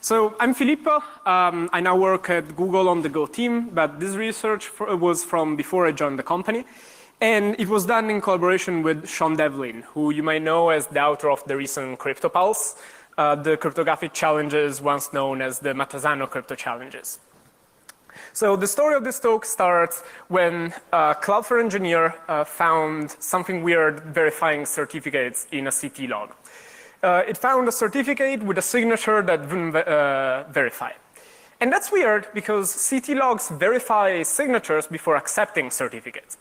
So I'm Filippo. I now work at Google on the Go team, but this research was from before I joined the company. And it was done in collaboration with Sean Devlin, who you might know as the author of the recent CryptoPulse, the cryptographic challenges once known as the Matasano crypto challenges. So the story of this talk starts when a Cloudflare engineer found something weird verifying certificates in a CT log. It found a certificate with a signature that wouldn't verify. And that's weird because CT logs verify signatures before accepting certificates.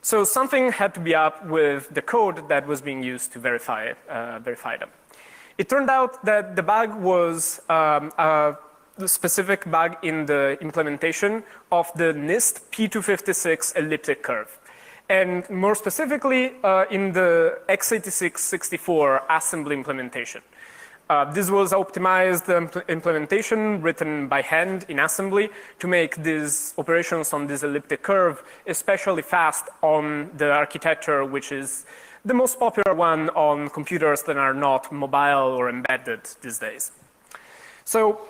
So something had to be up with the code that was being used to verify them. It turned out that the bug was a specific bug in the implementation of the NIST P256 elliptic curve. And more specifically, in the x86-64 assembly implementation. This was optimized implementation written by hand in assembly to make these operations on this elliptic curve especially fast on the architecture, which is the most popular one on computers that are not mobile or embedded these days. So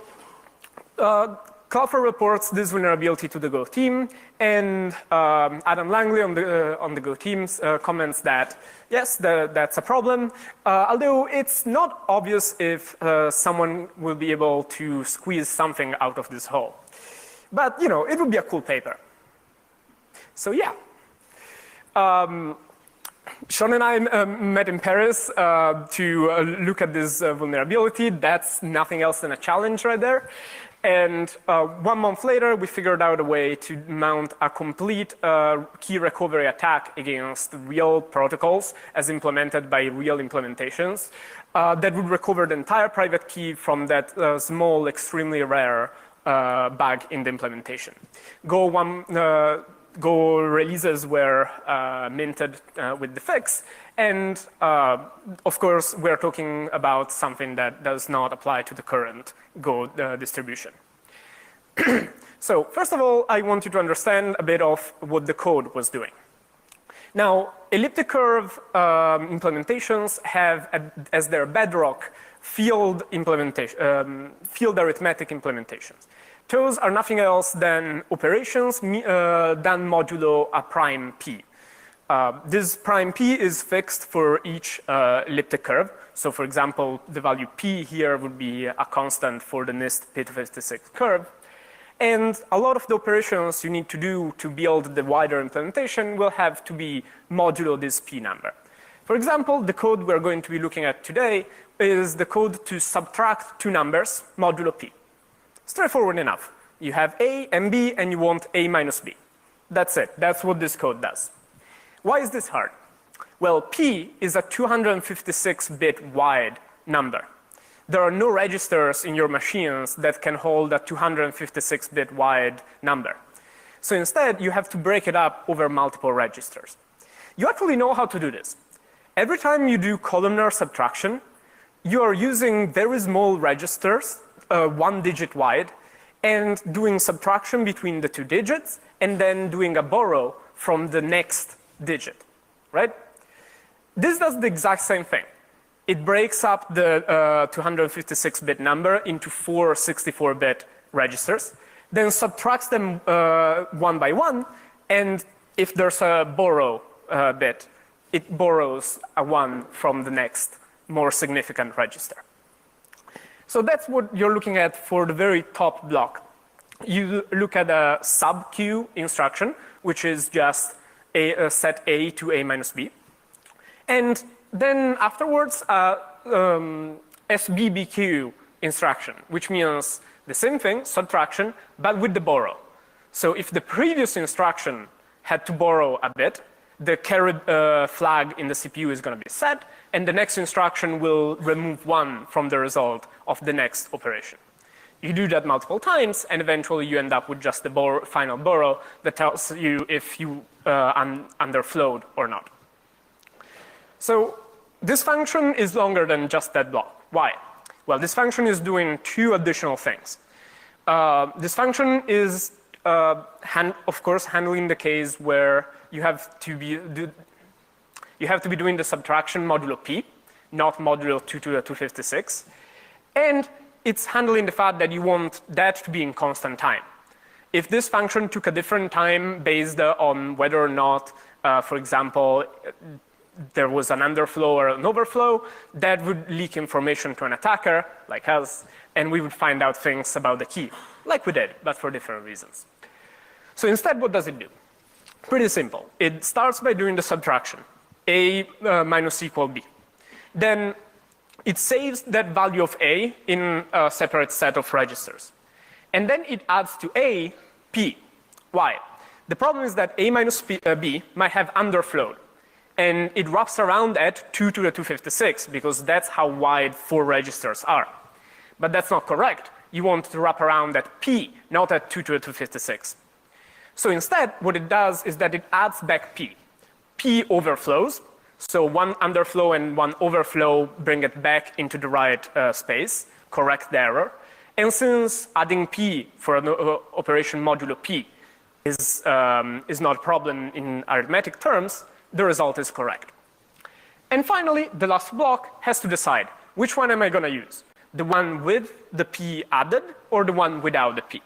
Cloudflare reports this vulnerability to the Go team, and Adam Langley on the Go team comments that yes, that's a problem, although it's not obvious if someone will be able to squeeze something out of this hole. But you know, it would be a cool paper. So yeah. Sean and I met in Paris to look at this vulnerability. That's nothing else than a challenge right there. And 1 month later, we figured out a way to mount a complete key recovery attack against real protocols as implemented by real implementations that would recover the entire private key from that small, extremely rare bug in the implementation. Go releases were minted with the fix. And of course, we're talking about something that does not apply to the current Go distribution. So first of all, I want you to understand a bit of what the code was doing. Now, elliptic curve implementations have as their bedrock field arithmetic implementations. Those are nothing else than operations done modulo a prime p. This prime p is fixed for each elliptic curve. So for example, the value p here would be a constant for the NIST P256 curve. And a lot of the operations you need to do to build the wider implementation will have to be modulo this p number. For example, the code we're going to be looking at today is the code to subtract two numbers modulo p. Straightforward enough. You have a and b and you want a minus b. That's it. That's what this code does. Why is this hard? Well, p is a 256-bit wide number. There are no registers in your machines that can hold a 256-bit wide number. So instead, you have to break it up over multiple registers. You actually know how to do this. Every time you do columnar subtraction, you are using very small registers, 1 digit wide, and doing subtraction between the two digits, and then doing a borrow from the next digit, right? This does the exact same thing. It breaks up the 256-bit number into 4 64-bit registers, then subtracts them one by one, and if there's a borrow bit, it borrows a 1 from the next more significant register. So that's what you're looking at for the very top block. You look at a sub-q instruction, which is just set a to a minus b. And then afterwards, SBBQ instruction, which means the same thing, subtraction, but with the borrow. So if the previous instruction had to borrow a bit, the carry flag in the CPU is going to be set, and the next instruction will remove 1 from the result of the next operation. You do that multiple times, and eventually you end up with just the final borrow that tells you if you underflowed or not. So this function is longer than just that block. Why? Well, this function is doing 2 additional things. This function is, of course, handling the case where you have to be doing the subtraction modulo p, not modulo 2 to the 256. And it's handling the fact that you want that to be in constant time. If this function took a different time based on whether or not, for example, there was an underflow or an overflow, that would leak information to an attacker, like us, and we would find out things about the key, like we did, but for different reasons. So instead, what does it do? Pretty simple. It starts by doing the subtraction, a minus equal b. Then it saves that value of a in a separate set of registers. And then it adds to a p. Why? The problem is that a minus b might have underflowed. And it wraps around at 2 to the 256 because that's how wide 4 registers are. But that's not correct. You want to wrap around at p, not at 2 to the 256. So instead, what it does is that it adds back p. P overflows, so one underflow and one overflow bring it back into the right space, correct the error. And since adding p for an operation modulo p is not a problem in arithmetic terms, the result is correct. And finally, the last block has to decide, which one am I going to use? The one with the p added or the one without the p?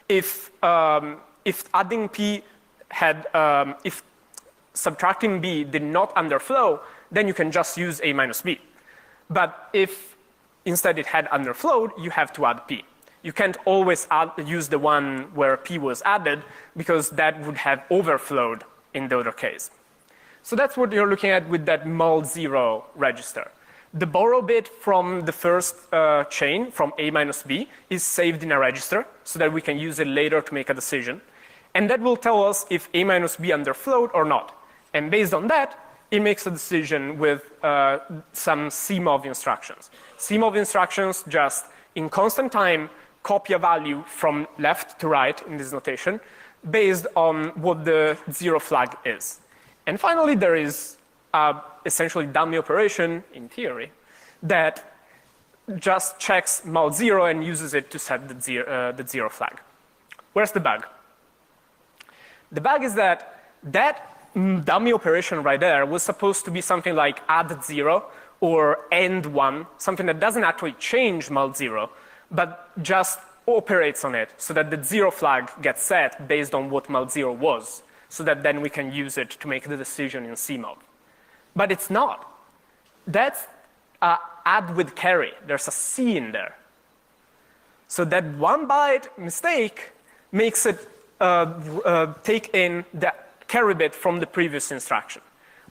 If adding p had, if subtracting b did not underflow, then you can just use a minus b. But if instead it had underflowed, you have to add p. You can't always use the one where p was added because that would have overflowed in the other case. So that's what you're looking at with that mul0 register. The borrow bit from the first chain, from a minus b, is saved in a register so that we can use it later to make a decision. And that will tell us if a minus b underflowed or not. And based on that, it makes a decision with some CMOV instructions. CMOV instructions just, in constant time, copy a value from left to right in this notation based on what the 0 flag is. And finally, there is essentially dummy operation, in theory, that just checks mul0 and uses it to set the 0 flag. Where's the bug? The bug is that dummy operation right there was supposed to be something like add 0 or end 1, something that doesn't actually change mul0, but just operates on it so that the 0 flag gets set based on what mul0 was, so that then we can use it to make the decision in CMOV. But it's not. That's add with carry. There's a C in there. So that 1 byte mistake makes it take in the carry bit from the previous instruction.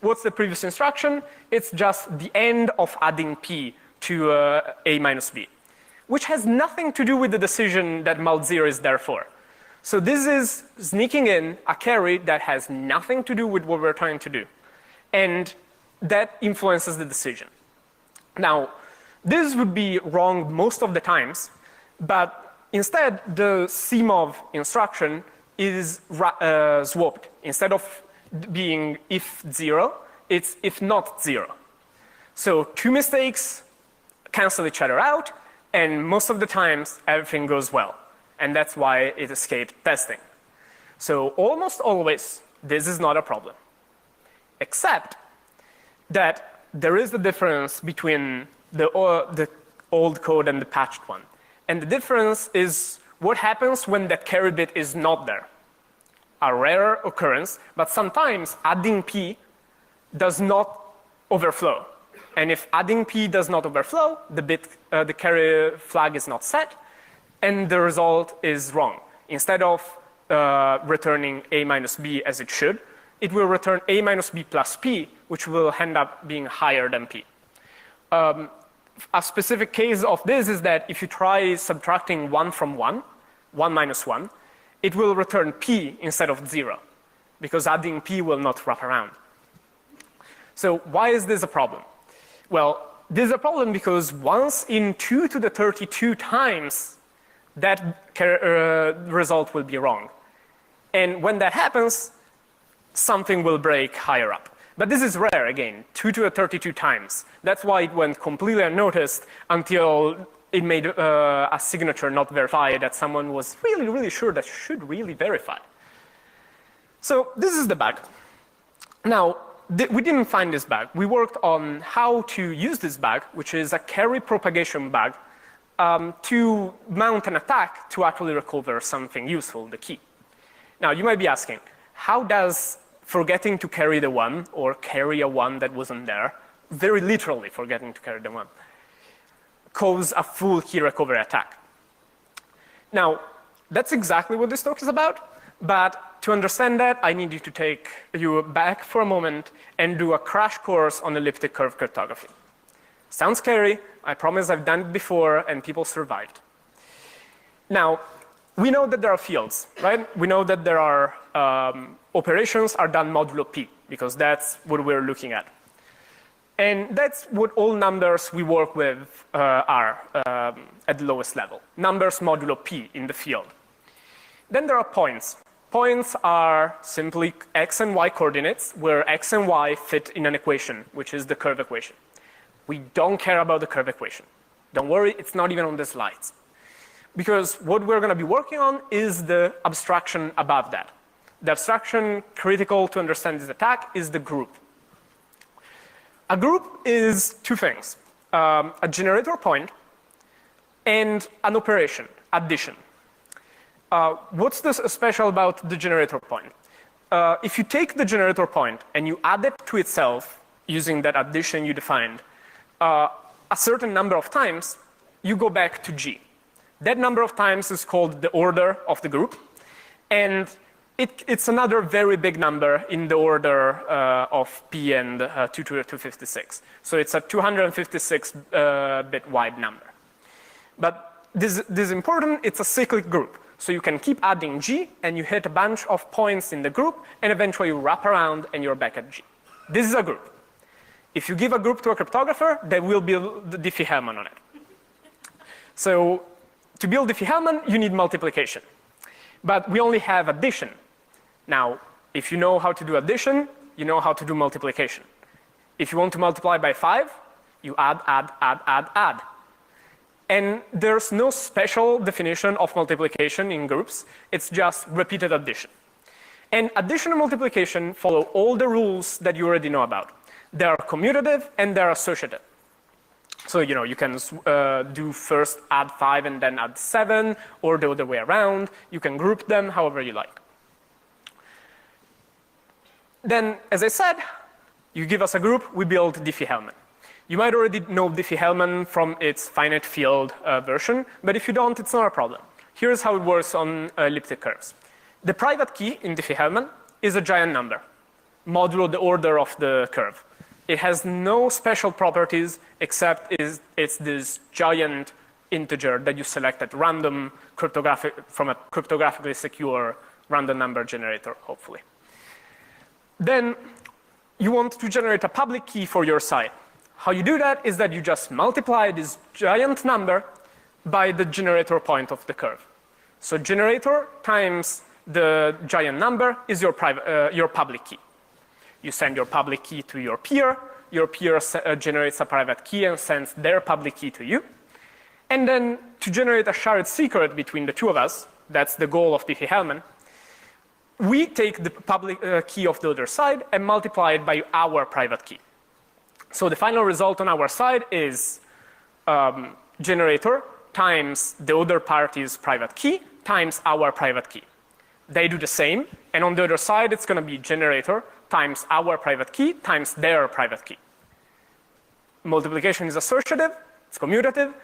What's the previous instruction? It's just the end of adding p to a minus b, which has nothing to do with the decision that mul0 is there for. So this is sneaking in a carry that has nothing to do with what we're trying to do. And that influences the decision. Now, this would be wrong most of the times, but instead the CMOV instruction is swapped. Instead of being if 0, it's if not 0. So 2 mistakes cancel each other out, and most of the times everything goes well. And that's why it escaped testing. So almost always, this is not a problem. Except that there is a difference between the old code and the patched one. And the difference is what happens when that carry bit is not there. A rare occurrence, but sometimes adding p does not overflow. And if adding p does not overflow, the carry flag is not set, and the result is wrong. Instead of returning a minus b as it should, it will return a minus b plus p, which will end up being higher than p. A specific case of this is that if you try subtracting 1 from 1, 1 minus 1, it will return p instead of 0, because adding p will not wrap around. So why is this a problem? Well, this is a problem because once in 2 to the 32 times, that result will be wrong. And when that happens, something will break higher up. But this is rare, again, 2 to the 32 times. That's why it went completely unnoticed until it made a signature not verified that someone was really, really sure that should really verify. So this is the bug. Now, we didn't find this bug. We worked on how to use this bug, which is a carry propagation bug, to mount an attack to actually recover something useful, the key. Now, you might be asking, how does forgetting to carry the 1 or carry a 1 that wasn't there, very literally forgetting to carry the 1, cause a full key recovery attack? Now, that's exactly what this talk is about, but to understand that, I need you to take you back for a moment and do a crash course on elliptic curve cryptography. Sounds scary. I promise I've done it before and people survived. Now, we know that there are fields, right? We know that there are operations are done modulo p, because that's what we're looking at. And that's what all numbers we work with are at the lowest level. Numbers modulo p in the field. Then there are points. Points are simply x and y coordinates, where x and y fit in an equation, which is the curve equation. We don't care about the curve equation. Don't worry, it's not even on the slides. Because what we're going to be working on is the abstraction above that. The abstraction critical to understand this attack is the group. A group is two things, a generator point and an operation, addition. What's this special about the generator point? If you take the generator point and you add it to itself using that addition you defined, a certain number of times, you go back to G. That number of times is called the order of the group, and it's another very big number in the order of P and 2 to the 256. So it's a 256-bit wide number. But this is important, it's a cyclic group. So you can keep adding G, and you hit a bunch of points in the group, and eventually you wrap around and you're back at G. This is a group. If you give a group to a cryptographer, they will build the Diffie-Hellman on it. So to build Diffie-Hellman, you need multiplication. But we only have addition. Now, if you know how to do addition, you know how to do multiplication. If you want to multiply by 5, you add. And there's no special definition of multiplication in groups. It's just repeated addition. And addition and multiplication follow all the rules that you already know about. They are commutative and they're associative. So, you can do first add 5 and then add 7, or the other way around. You can group them however you like. Then, as I said, you give us a group, we build Diffie-Hellman. You might already know Diffie-Hellman from its finite field version, but if you don't, it's not a problem. Here's how it works on elliptic curves. The private key in Diffie-Hellman is a giant number, modulo the order of the curve. It has no special properties except it's this giant integer that you select at random from a cryptographically secure random number generator, hopefully. Then you want to generate a public key for your site. How you do that is that you just multiply this giant number by the generator point of the curve. So generator times the giant number is your public key. You send your public key to your peer generates a private key and sends their public key to you. And then to generate a shared secret between the two of us, that's the goal of Diffie-Hellman, we take the public key of the other side and multiply it by our private key. So the final result on our side is generator times the other party's private key times our private key. They do the same, and on the other side it's going to be generator times our private key times their private key. Multiplication is associative, it's commutative,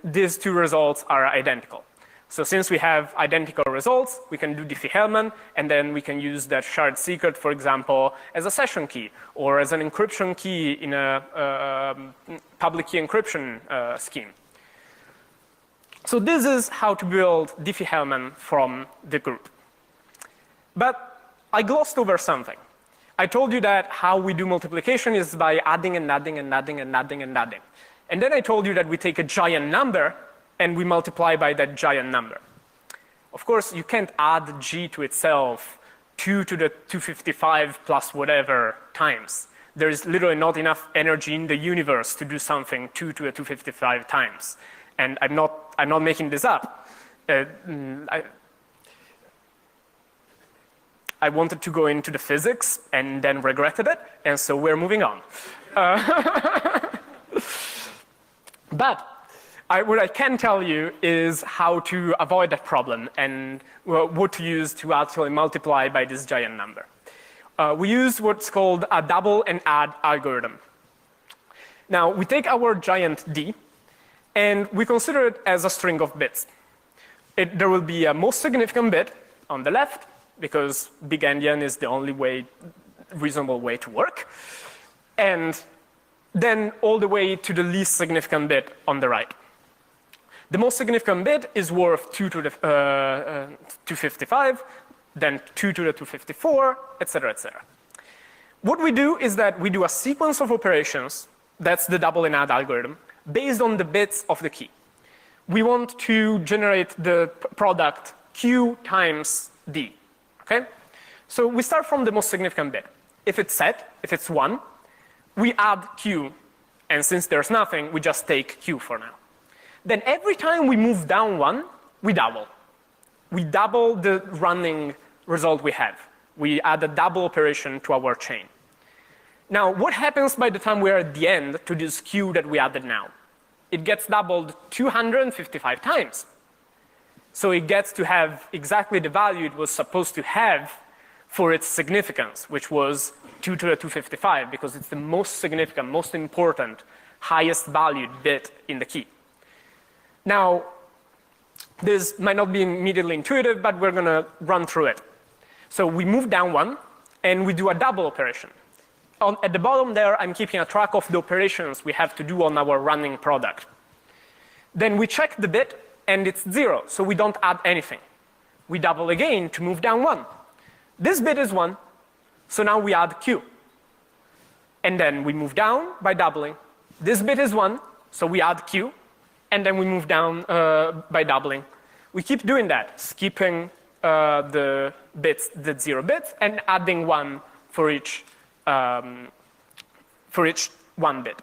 these two results are identical. So since we have identical results, we can do Diffie-Hellman, and then we can use that shared secret, for example, as a session key, or as an encryption key in a public key encryption scheme. So this is how to build Diffie-Hellman from the group. But I glossed over something. I told you that how we do multiplication is by adding and adding and adding and adding and adding. And then I told you that we take a giant number and we multiply by that giant number. Of course, you can't add G to itself 2 to the 255 plus whatever times. There is literally not enough energy in the universe to do something 2 to the 255 times. And I'm not making this up. I wanted to go into the physics and then regretted it, and so we're moving on. But what I can tell you is how to avoid that problem and what to use to actually multiply by this giant number. We use what's called a double and add algorithm. Now, we take our giant D, and we consider it as a string of bits. There will be a most significant bit on the left, because big endian is the only reasonable way to work, and then all the way to the least significant bit on the right. The most significant bit is worth 2 to the 255, then 2 to the 254, etc., etc. What we do is that we do a sequence of operations, that's the double and add algorithm, based on the bits of the key. We want to generate the product Q times D, okay? So we start from the most significant bit. If it's set, if it's 1, we add Q, and since there's nothing, we just take Q for now. Then every time we move down 1, we double. We double the running result we have. We add a double operation to our chain. Now, what happens by the time we are at the end to this Q that we added now? It gets doubled 255 times. So it gets to have exactly the value it was supposed to have for its significance, which was 2 to the 255, because it's the most significant, most important, highest valued bit in the key. Now, this might not be immediately intuitive, but we're going to run through it. So we move down 1, and we do a double operation. At the bottom there, I'm keeping a track of the operations we have to do on our running product. Then we check the bit, and it's 0, so we don't add anything. We double again to move down 1. This bit is 1, so now we add Q. And then we move down by doubling. This bit is 1, so we add Q, and then we move down by doubling. We keep doing that, skipping the 0 bits, and adding 1 for each 1 bit.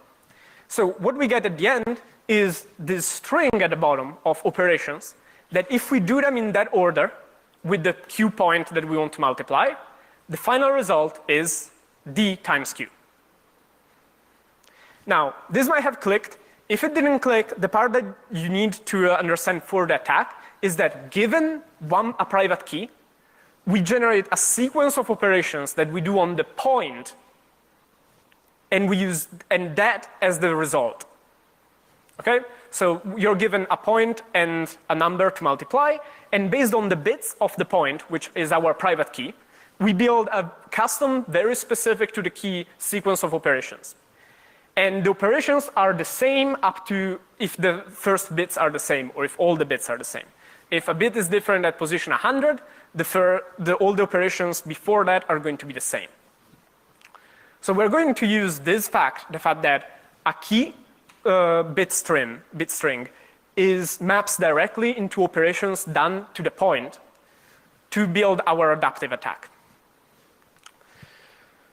So what we get at the end is this string at the bottom of operations that if we do them in that order with the Q point that we want to multiply, the final result is D times Q. Now, this might have clicked. If it didn't click, the part that you need to understand for the attack is that given a private key, we generate a sequence of operations that we do on the point, and we use that as the result. Okay? So you're given a point and a number to multiply, and based on the bits of the point, which is our private key, we build a custom, very specific to the key sequence of operations. And the operations are the same up to if the first bits are the same, or if all the bits are the same. If a bit is different at position 100, all the operations before that are going to be the same. So we're going to use this fact, the fact that a key bit string maps directly into operations done to the point to build our adaptive attack.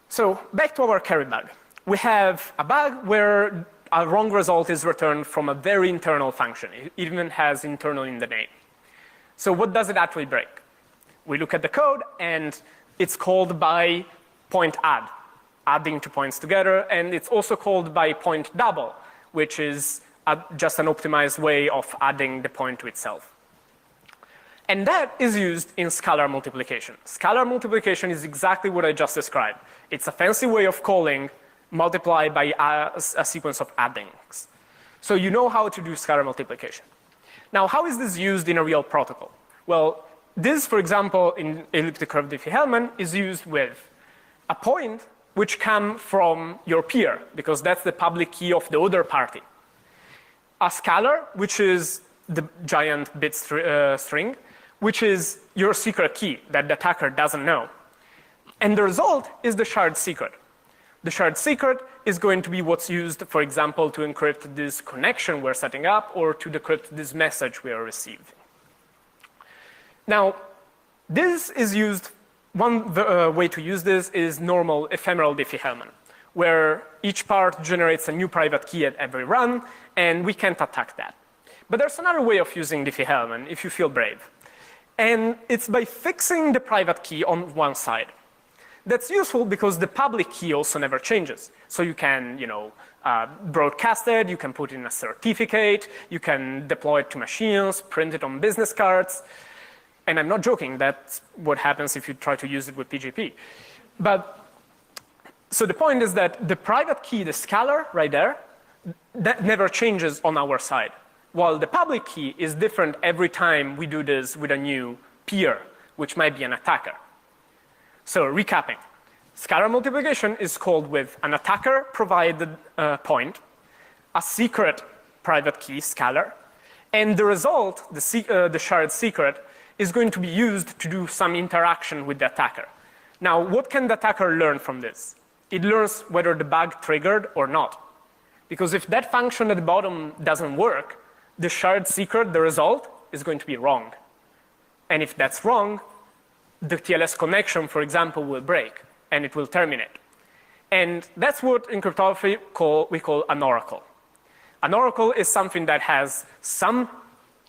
So back to our carry bug. We have a bug where a wrong result is returned from a very internal function. It even has internal in the name. So what does it actually break? We look at the code, and it's called by point add, adding two points together, and it's also called by point double, which is just an optimized way of adding the point to itself. And that is used in scalar multiplication. Scalar multiplication is exactly what I just described. It's a fancy way of calling multiply by a sequence of addings. So you know how to do scalar multiplication. Now, how is this used in a real protocol? Well, this, for example, in elliptic curve Diffie-Hellman is used with a point which comes from your peer, because that's the public key of the other party. A scalar, which is the giant bit string, which is your secret key that the attacker doesn't know. And the result is the shared secret. The shared secret is going to be what's used, for example, to encrypt this connection we're setting up or to decrypt this message we are receiving. Now, this is used, one way to use this is normal ephemeral Diffie-Hellman, where each part generates a new private key at every run, and we can't attack that. But there's another way of using Diffie-Hellman if you feel brave. And it's by fixing the private key on one side. That's useful because the public key also never changes. So you can, broadcasted, you can put in a certificate, you can deploy it to machines, print it on business cards. And I'm not joking, that's what happens if you try to use it with PGP. So the point is that the private key, the scalar right there, that never changes on our side. While the public key is different every time we do this with a new peer, which might be an attacker. So recapping, scalar multiplication is called with an attacker provided point, a secret private key scalar, and the result, the shared secret, is going to be used to do some interaction with the attacker. Now, what can the attacker learn from this? It learns whether the bug triggered or not. Because if that function at the bottom doesn't work, the shared secret, the result, is going to be wrong. And if that's wrong, the TLS connection, for example, will break and it will terminate. And that's what in cryptography we call an oracle. An oracle is something that has some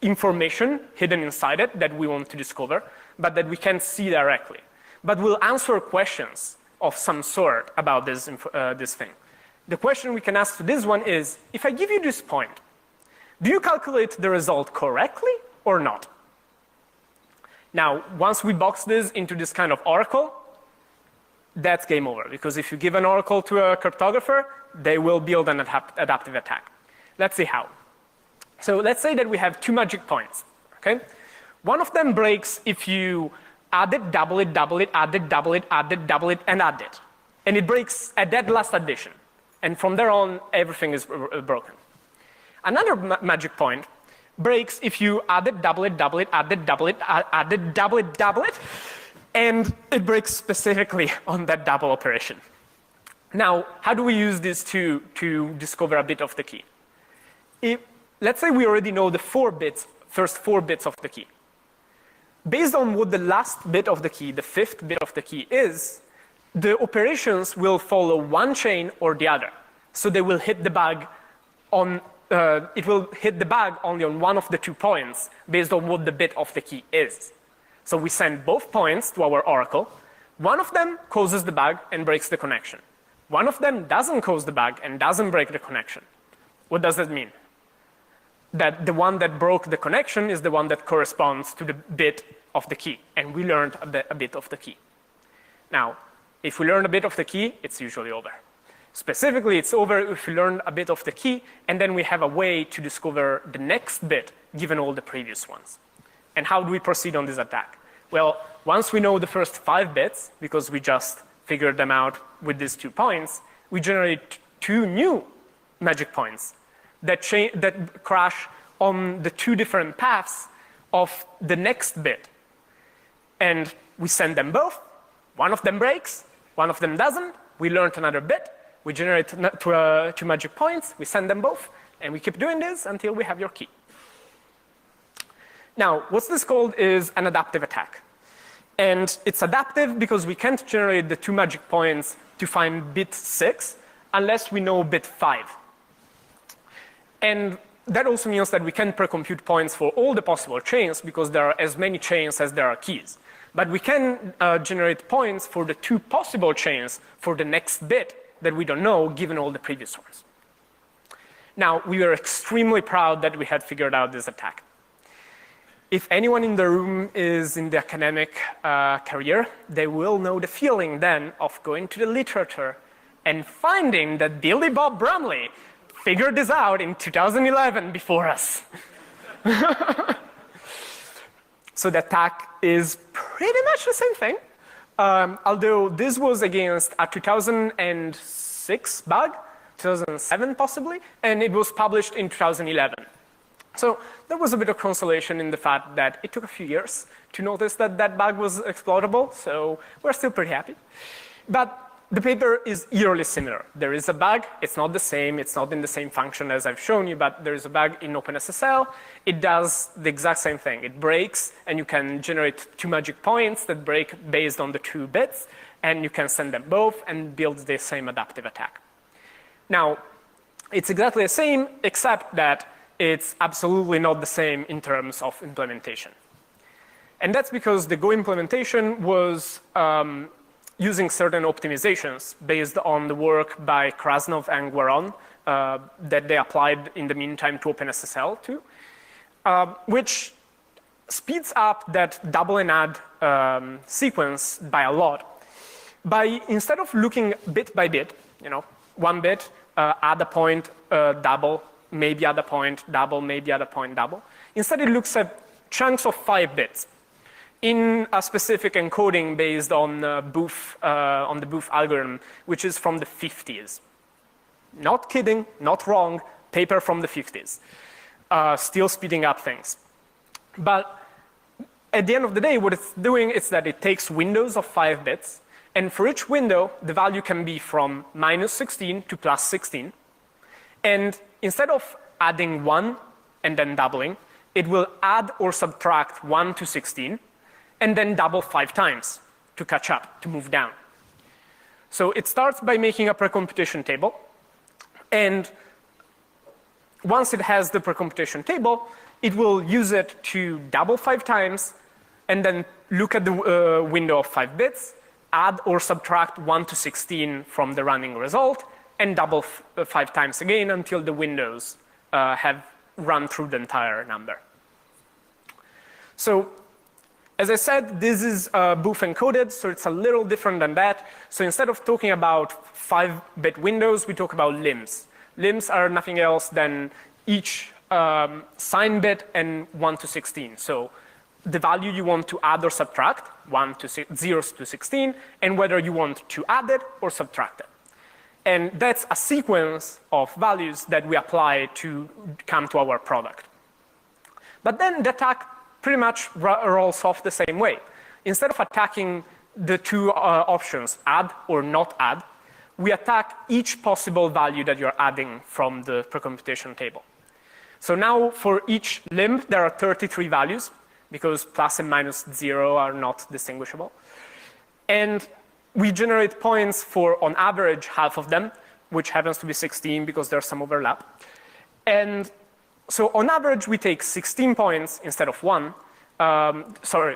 information hidden inside it that we want to discover, but that we can't see directly. But will answer questions of some sort about this thing. The question we can ask to this one is, if I give you this point, do you calculate the result correctly or not? Now, once we box this into this kind of oracle, that's game over. Because if you give an oracle to a cryptographer, they will build an adaptive attack. Let's see how. So let's say that we have two magic points, okay? One of them breaks if you add it, double it, double it, add it, double it, add it, double it, and add it. And it breaks at that last addition. And from there on, everything is broken. Another magic point breaks if you add it, double it, double it, add it, double it, add it, double it, double it, and it breaks specifically on that double operation. Now, how do we use this to discover a bit of the key? Let's say we already know the first four bits of the key. Based on what the last bit of the key, the fifth bit of the key is, the operations will follow one chain or the other. So they will hit the bug on, it will hit the bug only on one of the 2 points based on what the bit of the key is. So we send both points to our oracle. One of them causes the bug and breaks the connection. One of them doesn't cause the bug and doesn't break the connection. What does that mean? That the one that broke the connection is the one that corresponds to the bit of the key, and we learned a bit of the key. Now, if we learn a bit of the key, it's usually over. Specifically, it's over if we learn a bit of the key, and then we have a way to discover the next bit, given all the previous ones. And how do we proceed on this attack? Well, once we know the first 5 bits, because we just figured them out with these 2 points, we generate 2 new magic points that crash on the 2 different paths of the next bit. And we send them both. One of them breaks, one of them doesn't. We learned another bit. We generate 2 magic points. We send them both. And we keep doing this until we have your key. Now, what's this called is an adaptive attack. And it's adaptive because we can't generate the 2 magic points to find bit 6 unless we know bit 5. And that also means that we can pre-compute points for all the possible chains because there are as many chains as there are keys. But we can generate points for the 2 possible chains for the next bit that we don't know, given all the previous ones. Now, we were extremely proud that we had figured out this attack. If anyone in the room is in the academic career, they will know the feeling then of going to the literature and finding that Billy Bob Bromley figured this out in 2011 before us. So the attack is pretty much the same thing, although this was against a 2006 bug, 2007 possibly, and it was published in 2011. So there was a bit of consolation in the fact that it took a few years to notice that that bug was exploitable, so we're still pretty happy. But the paper is eerily similar. There is a bug, it's not the same, it's not in the same function as I've shown you, but there is a bug in OpenSSL. It does the exact same thing. It breaks, and you can generate 2 magic points that break based on the 2 bits, and you can send them both and build the same adaptive attack. Now, it's exactly the same, except that it's absolutely not the same in terms of implementation. And that's because the Go implementation was using certain optimizations based on the work by Krasnov and Guaron that they applied in the meantime to OpenSSL too, which speeds up that double and add sequence by a lot. Instead of looking bit by bit, one bit, add a point, double, maybe add a point, double, maybe add a point, double. Instead, it looks at chunks of 5 bits in a specific encoding based on the Booth algorithm, which is from the 50s. Not kidding, not wrong, paper from the 50s. Still speeding up things. But at the end of the day, what it's doing is that it takes windows of 5 bits, and for each window, the value can be from -16 to +16. And instead of adding 1 and then doubling, it will add or subtract 1 to 16, and then double 5 times to catch up, to move down. So it starts by making a precomputation table, and once it has the precomputation table, it will use it to double 5 times, and then look at the window of 5 bits, add or subtract 1 to 16 from the running result, and double 5 times again until the windows have run through the entire number. So, as I said, this is Booth encoded, so it's a little different than that. So instead of talking about 5-bit windows, we talk about limbs. Limbs are nothing else than each sign bit and 1 to 16. So the value you want to add or subtract, 0 to 16, and whether you want to add it or subtract it. And that's a sequence of values that we apply to come to our product. But then the attack pretty much rolls off the same way. Instead of attacking the two options, add or not add, we attack each possible value that you're adding from the precomputation table. So now for each limb, there are 33 values, because plus and minus 0 are not distinguishable. And we generate points for, on average, half of them, which happens to be 16 because there's some overlap. And so on average, we take 16 points instead of 1.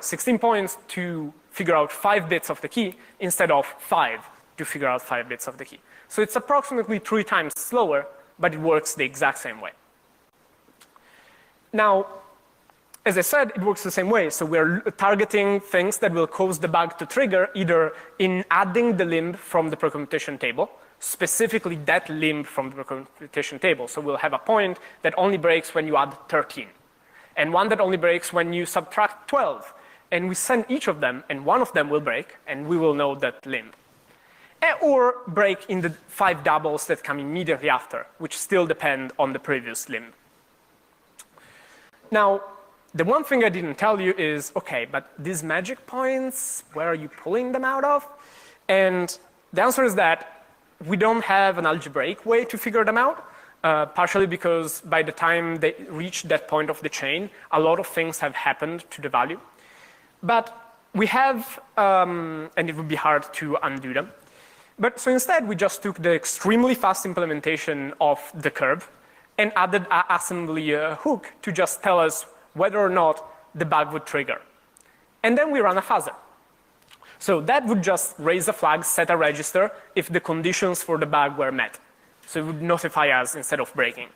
16 points to figure out 5 bits of the key instead of 5 to figure out 5 bits of the key. So it's approximately 3 times slower, but it works the exact same way. Now, as I said, it works the same way. So we're targeting things that will cause the bug to trigger either in adding the limb from the precomputation table, specifically that limb from the precomputation table. So we'll have a point that only breaks when you add 13, and one that only breaks when you subtract 12. And we send each of them, and one of them will break, and we will know that limb. Or break in the 5 doubles that come immediately after, which still depend on the previous limb. Now, the one thing I didn't tell you is, okay, but these magic points, where are you pulling them out of? And the answer is that we don't have an algebraic way to figure them out, partially because by the time they reach that point of the chain, a lot of things have happened to the value. But we have, and it would be hard to undo them. But so instead, we just took the extremely fast implementation of the curve and added an assembly hook to just tell us whether or not the bug would trigger. And then we run a fuzzer. So that would just raise a flag, set a register, if the conditions for the bug were met. So it would notify us instead of breaking.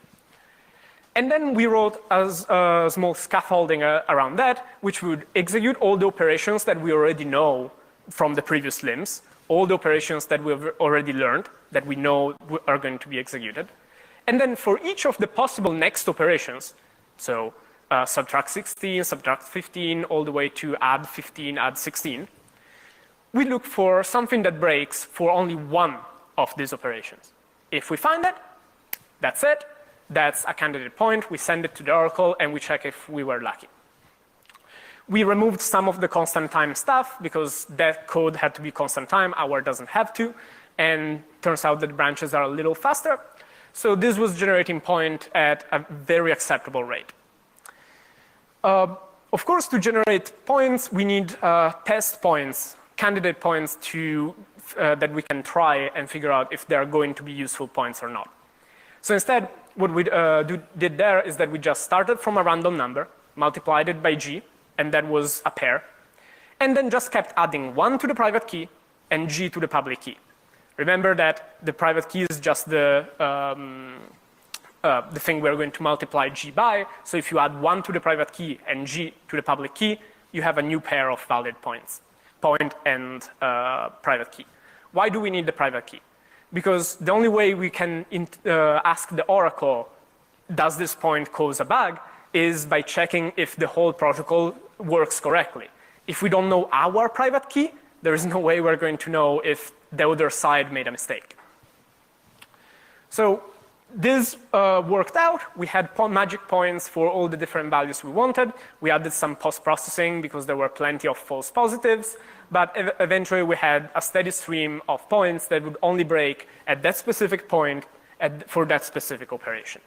And then we wrote a small scaffolding around that, which would execute all the operations that we already know from the previous limbs, all the operations that we've already learned, that we know are going to be executed. And then for each of the possible next operations, so subtract 16, subtract 15, all the way to add 15, add 16, we look for something that breaks for only one of these operations. If we find it, that's it. That's a candidate point. We send it to the Oracle, and we check if we were lucky. We removed some of the constant time stuff because that code had to be constant time. Our doesn't have to. And turns out that branches are a little faster. So this was generating point at a very acceptable rate. Of course, to generate points, we need test points, candidate points that we can try and figure out if they're going to be useful points or not. So instead, what we did there is that we just started from a random number, multiplied it by g, and that was a pair, and then just kept adding 1 to the private key and g to the public key. Remember that the private key is just the thing we're going to multiply G by. So if you add 1 to the private key and G to the public key, you have a new pair of valid points, point and private key. Why do we need the private key? Because the only way we can ask the oracle, does this point cause a bug, is by checking if the whole protocol works correctly. If we don't know our private key, there is no way we're going to know if the other side made a mistake. So this worked out. We had magic points for all the different values we wanted. We added some post-processing because there were plenty of false positives. But eventually we had a steady stream of points that would only break at that specific point for that specific operation.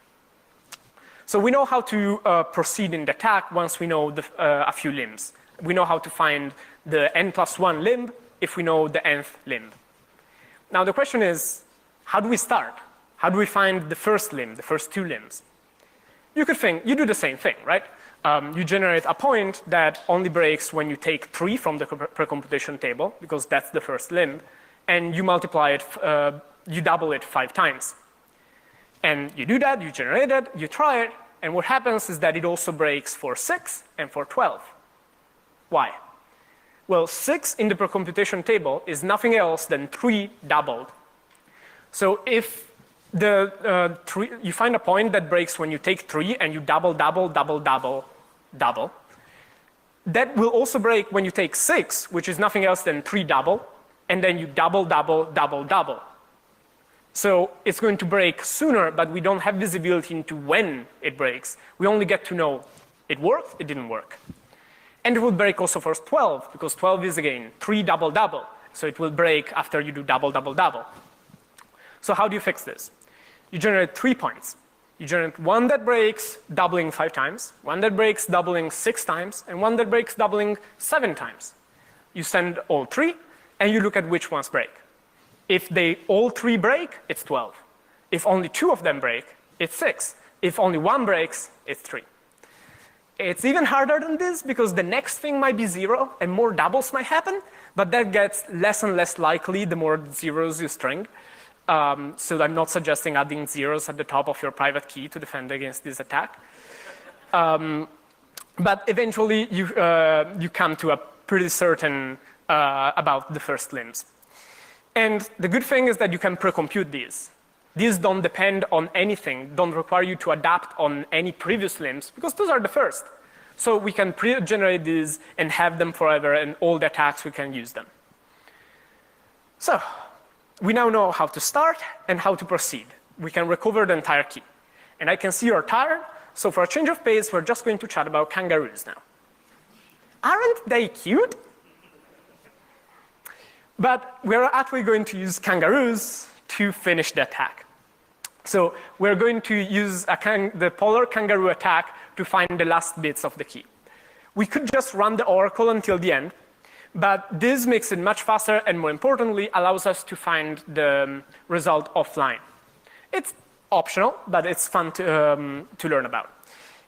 So we know how to proceed in the attack once we know a few limbs. We know how to find the n+1 limb if we know the nth limb. Now the question is, how do we start? How do we find the first limb, the first 2 limbs? You could think, you do the same thing, right? You generate a point that only breaks when you take 3 from the precomputation table, because that's the first limb, and you multiply it, you double it 5 times. And you do that, you generate it, you try it, and what happens is that it also breaks for 6 and for 12. Why? Well, 6 in the precomputation table is nothing else than 3 doubled. So if you find a point that breaks when you take 3 and you double, double, double, double, double. That will also break when you take 6, which is nothing else than 3 double, and then you double, double, double, double. So it's going to break sooner, but we don't have visibility into when it breaks. We only get to know it worked, it didn't work. And it will break also for 12, because 12 is again 3 double, double. So it will break after you do double, double, double. So how do you fix this? You generate 3 points. You generate one that breaks doubling 5 times, one that breaks doubling 6 times, and one that breaks doubling 7 times. You send all 3, and you look at which ones break. If they all 3 break, it's 12. If only 2 of them break, it's 6. If only 1 breaks, it's 3. It's even harder than this because the next thing might be 0 and more doubles might happen, but that gets less and less likely the more zeros you string. So I'm not suggesting adding zeros at the top of your private key to defend against this attack. But eventually you come to a pretty certain about the first limbs. And the good thing is that you can pre-compute these. These don't depend on anything, don't require you to adapt on any previous limbs, because those are the first. So we can pre-generate these and have them forever, and all the attacks we can use them. So we now know how to start and how to proceed. We can recover the entire key. And I can see you're tired, so for a change of pace, we're just going to chat about kangaroos now. Aren't they cute? But we're actually going to use kangaroos to finish the attack. So we're going to use the polar kangaroo attack to find the last bits of the key. We could just run the oracle until the end, but this makes it much faster and, more importantly, allows us to find the result offline. It's optional, but it's fun to learn about.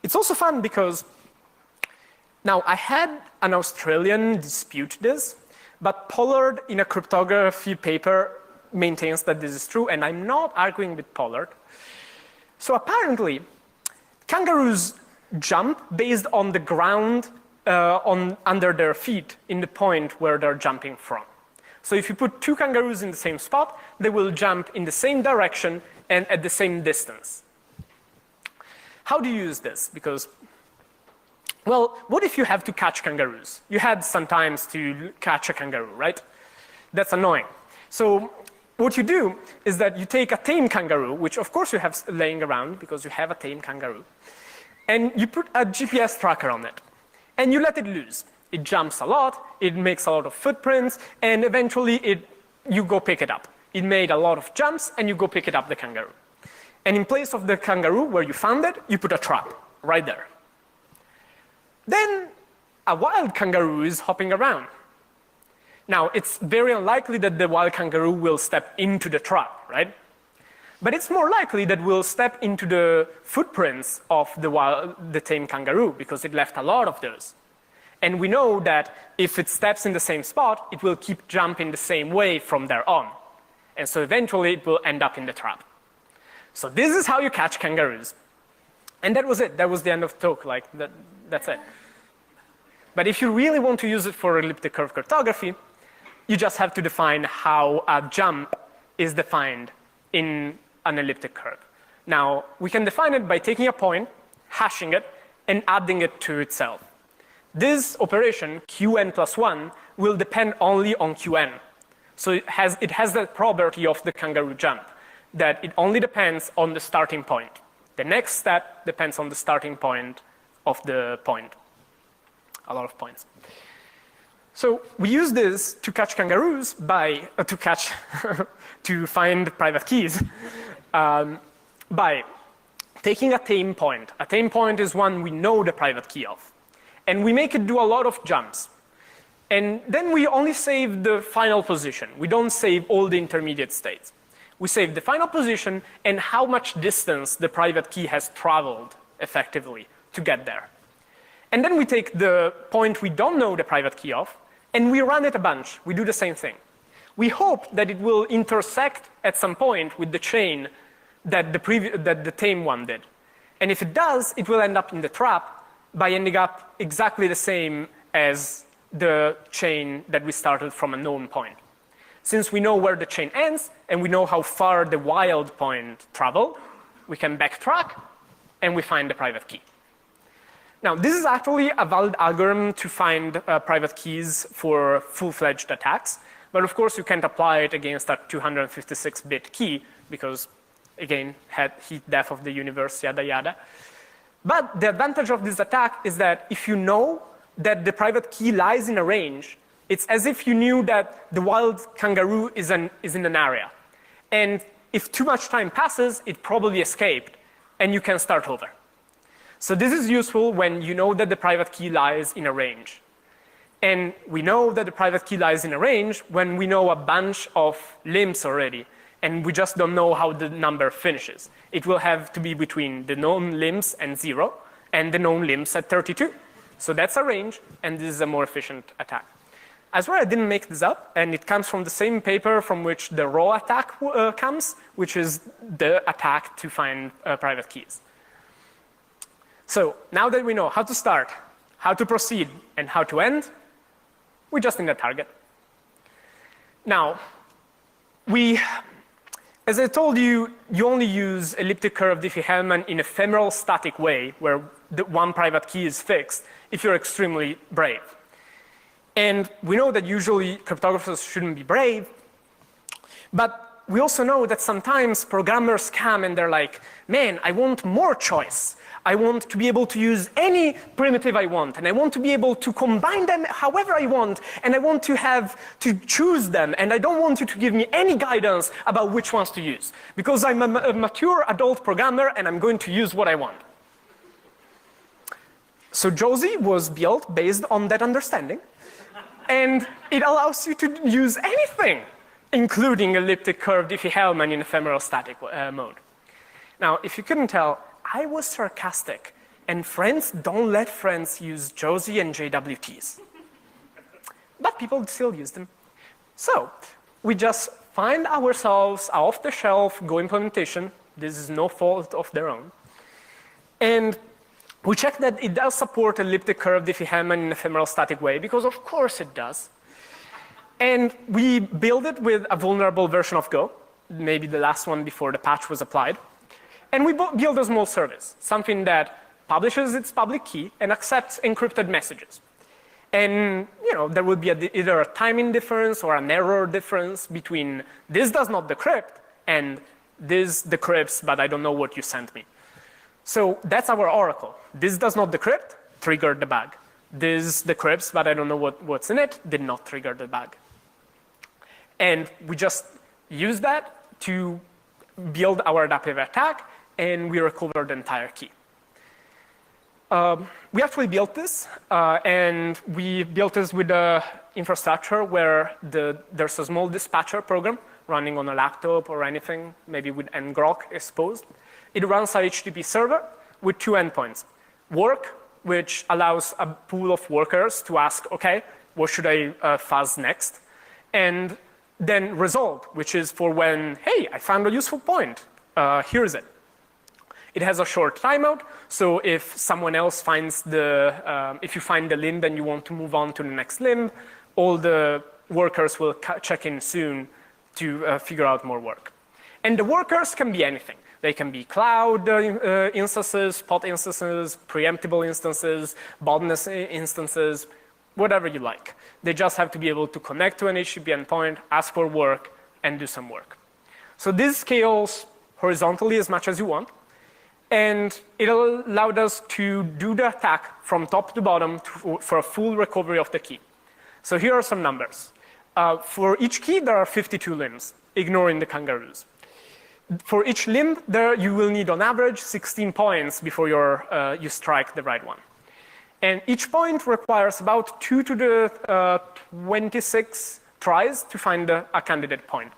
It's also fun because now I had an Australian dispute this, but Pollard in a cryptography paper maintains that this is true, and I'm not arguing with Pollard. So apparently, kangaroos jump based on the ground under their feet in the point where they're jumping from. So if you put 2 kangaroos in the same spot, they will jump in the same direction and at the same distance. How do you use this? Because, well, what if you have to catch kangaroos? You had some times to catch a kangaroo, right? That's annoying. So what you do is that you take a tame kangaroo, which of course you have laying around because you have a tame kangaroo, and you put a GPS tracker on it, and you let it loose. It jumps a lot, it makes a lot of footprints, and eventually you go pick it up. It made a lot of jumps, and you go pick it up, the kangaroo. And in place of the kangaroo where you found it, you put a trap right there. Then a wild kangaroo is hopping around. Now, it's very unlikely that the wild kangaroo will step into the trap, right? But it's more likely that we'll step into the footprints of the tame kangaroo because it left a lot of those. And we know that if it steps in the same spot, it will keep jumping the same way from there on. And so eventually it will end up in the trap. So this is how you catch kangaroos. And that was it. That was the end of the talk. Like that's it. But if you really want to use it for elliptic curve cryptography, you just have to define how a jump is defined in an elliptic curve. Now, we can define it by taking a point, hashing it, and adding it to itself. This operation, qn plus 1, will depend only on qn. So it has the property of the kangaroo jump, that it only depends on the starting point. The next step depends on the starting point of the point. A lot of points. So we use this to catch kangaroos by, to find private keys by taking a tame point. A tame point is one we know the private key of. And we make it do a lot of jumps. And then we only save the final position. We don't save all the intermediate states. We save the final position and how much distance the private key has traveled effectively to get there. And then we take the point we don't know the private key of, and we run it a bunch. We do the same thing. We hope that it will intersect at some point with the chain that the tame one did. And if it does, it will end up in the trap by ending up exactly the same as the chain that we started from a known point. Since we know where the chain ends, and we know how far the wild point traveled, we can backtrack, and we find the private key. Now, this is actually a valid algorithm to find private keys for full-fledged attacks. But of course, you can't apply it against a 256-bit key because, again, heat death of the universe, yada, yada. But the advantage of this attack is that if you know that the private key lies in a range, it's as if you knew that the wild kangaroo is in an area. And if too much time passes, it probably escaped, and you can start over. So this is useful when you know that the private key lies in a range. And we know that the private key lies in a range when we know a bunch of limbs already, and we just don't know how the number finishes. It will have to be between the known limbs and 0, and the known limbs at 32. So that's a range, and this is a more efficient attack. I swear I didn't make this up, and it comes from the same paper from which the raw attack comes, which is the attack to find private keys. So now that we know how to start, how to proceed, and how to end, we just need a target. Now, as I told you, you only use elliptic curve Diffie-Hellman in ephemeral static way, where the one private key is fixed, if you're extremely brave. And we know that usually cryptographers shouldn't be brave, but we also know that sometimes programmers come and they're like, man, I want more choice. I want to be able to use any primitive I want, and I want to be able to combine them however I want, and I want to have to choose them, and I don't want you to give me any guidance about which ones to use, because I'm a mature adult programmer and I'm going to use what I want. So Josie was built based on that understanding, and it allows you to use anything, including elliptic curve Diffie-Hellman in ephemeral static mode. Now, if you couldn't tell, I was sarcastic, and friends don't let friends use Josie and JWTs. But people still use them. So we just find ourselves off-the-shelf Go implementation. This is no fault of their own. And we check that it does support elliptic curve Diffie-Hellman in ephemeral static way, because of course it does. And we build it with a vulnerable version of Go, maybe the last one before the patch was applied. And we build a small service, something that publishes its public key and accepts encrypted messages. And there will be either a timing difference or an error difference between this does not decrypt and this decrypts, but I don't know what you sent me. So that's our oracle. This does not decrypt, triggered the bug. This decrypts, but I don't know what's in it, did not trigger the bug. And we just use that to build our adaptive attack, and we recover the entire key. We actually built this, and we built this with the infrastructure where there's a small dispatcher program running on a laptop or anything, maybe with ngrok exposed. It runs our HTTP server with 2 endpoints. Work, which allows a pool of workers to ask, okay, what should I fuzz next? And then result, which is for when, hey, I found a useful point. Here's it. It has a short timeout, so if someone else finds if you find the limb and you want to move on to the next limb, all the workers will check in soon to figure out more work. And the workers can be anything. They can be cloud instances, pod instances, preemptible instances, botnet instances, whatever you like. They just have to be able to connect to an HTTP endpoint, ask for work, and do some work. So this scales horizontally as much as you want. And it allowed us to do the attack from top to bottom for a full recovery of the key. So here are some numbers. For each key, there are 52 limbs, ignoring the kangaroos. For each limb, you will need on average 16 points before you strike the right one. And each point requires about 2 to the 26 tries to find a candidate point.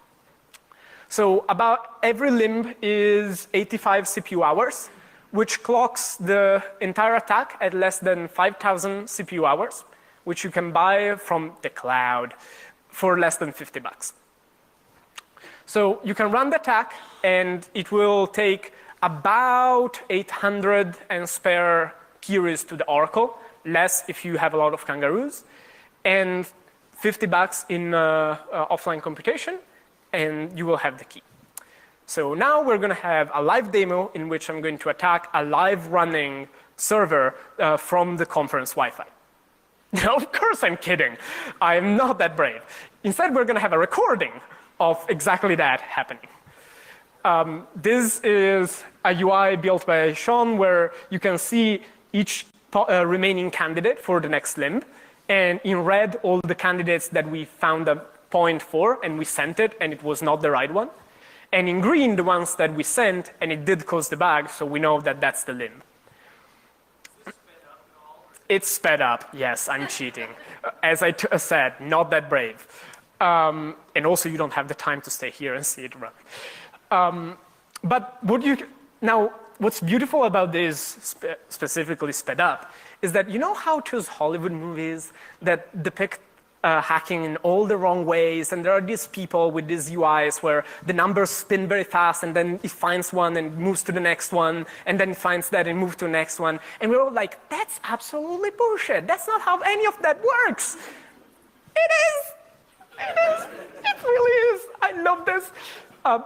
So about every limb is 85 CPU hours, which clocks the entire attack at less than 5,000 CPU hours, which you can buy from the cloud for less than $50. So you can run the attack, and it will take about 800 and spare queries to the Oracle, less if you have a lot of kangaroos, and $50 in offline computation, and you will have the key. So now we're going to have a live demo in which I'm going to attack a live running server from the conference Wi-Fi. Of course I'm kidding. I'm not that brave. Instead, we're going to have a recording of exactly that happening. This is a UI built by Sean where you can see each remaining candidate for the next limb. And in red, all the candidates that we found a point for, and we sent it, and it was not the right one. And in green, the ones that we sent, and it did cause the bug, so we know that that's the limb. It's sped up, yes, I'm cheating. As I said, not that brave. And also, you don't have the time to stay here and see it run. But what's beautiful about this specifically sped up is that you know how those Hollywood movies that depict hacking in all the wrong ways, and there are these people with these UIs where the numbers spin very fast, and then it finds one and moves to the next one, and then it finds that and moves to the next one, and we're all like, that's absolutely bullshit. That's not how any of that works. It is. It is. It really is. I love this.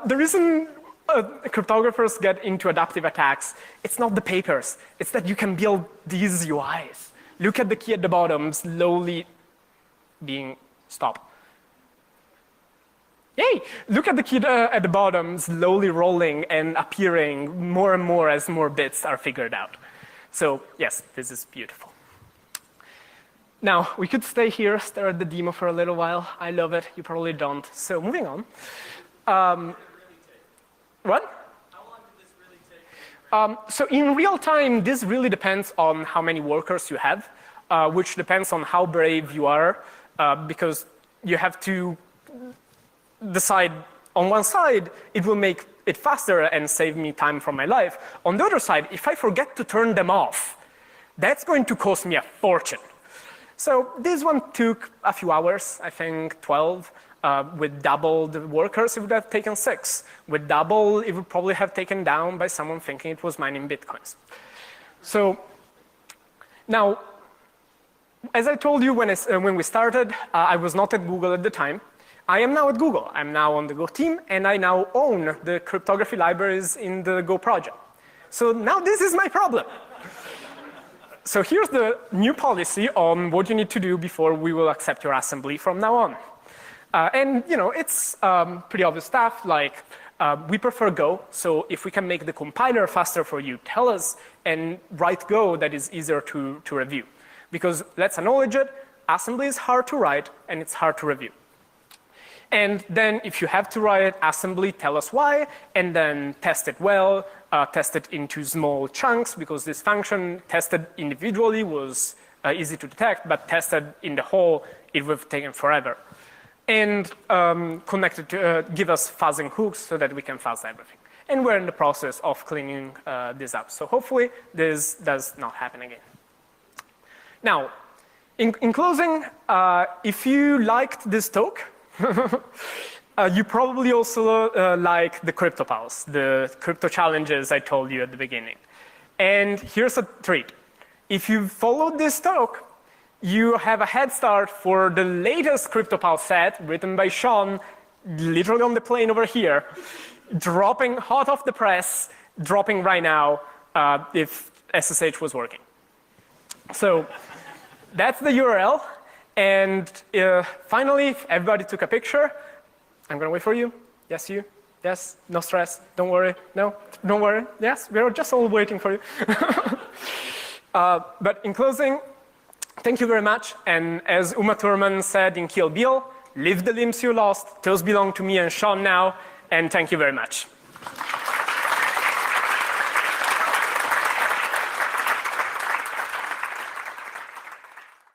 The reason cryptographers get into adaptive attacks, it's not the papers. It's that you can build these UIs. Look at the key at the bottom, slowly being stopped. Yay! Look at the key at the bottom, slowly rolling and appearing more and more as more bits are figured out. So yes, this is beautiful. Now, we could stay here, stare at the demo for a little while. I love it. You probably don't. So moving on. What? How long did this really take? So in real time, this really depends on how many workers you have, which depends on how brave you are, because you have to decide on one side, it will make it faster and save me time from my life. On the other side, if I forget to turn them off, that's going to cost me a fortune. So this one took a few hours, I think 12. With double the workers, it would have taken 6. With double, it would probably have taken down by someone thinking it was mining Bitcoins. So now, as I told you when we started, I was not at Google at the time. I am now at Google. I'm now on the Go team, and I now own the cryptography libraries in the Go project. So now this is my problem. So here's the new policy on what you need to do before we will accept your assembly from now on. And you know, it's pretty obvious stuff like we prefer Go, so if we can make the compiler faster for you, tell us, and write Go that is easier to review. Because let's acknowledge it, assembly is hard to write and it's hard to review. And then if you have to write assembly, tell us why, and then test it well, test it into small chunks, because this function tested individually was easy to detect, but tested in the whole, it would have taken forever. And connected to, give us fuzzing hooks so that we can fuzz everything. And we're in the process of cleaning this up. So hopefully this does not happen again. Now, in closing, if you liked this talk, You probably also like the CryptoPals, the crypto challenges I told you at the beginning. And here's a treat. If you follow this talk, you have a head start for the latest CryptoPal set written by Sean, literally on the plane over here, dropping hot off the press, dropping right now if SSH was working. So that's the URL. And finally, everybody took a picture. I'm going to wait for you. Yes, you. Yes, no stress. Don't worry. No, don't worry. Yes, we're just all waiting for you. But in closing, thank you very much. And as Uma Thurman said in Kill Bill, leave the limbs you lost. Those belong to me and Sean now. And thank you very much.